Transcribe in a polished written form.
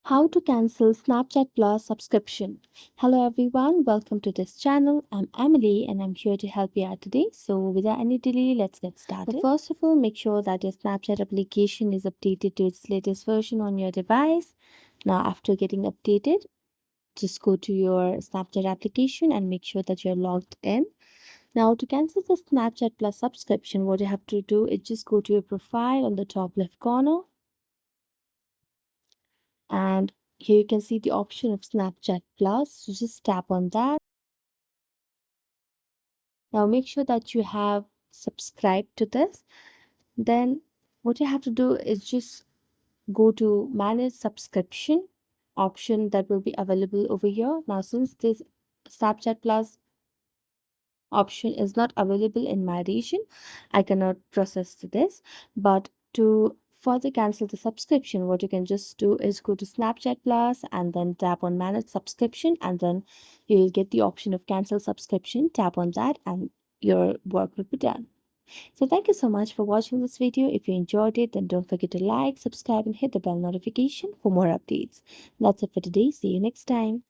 How to cancel Snapchat Plus subscription. Hello everyone, welcome to this channel. I'm Emily and I'm here to help you out today. So without any delay, let's get started. But first of all, make sure that your Snapchat application is updated to its latest version on your device. Now after getting updated, just go to your Snapchat application and make sure that you're logged in. Now to cancel the Snapchat Plus subscription, what you have to do is just go to your profile on the top left corner, and here you can see the option of Snapchat Plus. So just tap on that. Now make sure that you have subscribed to this. Then what you have to do is just go to manage subscription option that will be available over here. Now since this Snapchat Plus option is not available in my region, I cannot process this. But to further cancel the subscription, what you can just do is go to Snapchat Plus and then tap on manage subscription, and then you'll get the option of cancel subscription. Tap on that and your work will be done. So thank you so much for watching this video. If you enjoyed it, then don't forget to like, subscribe and hit the bell notification for more updates. That's it for today. See you next time.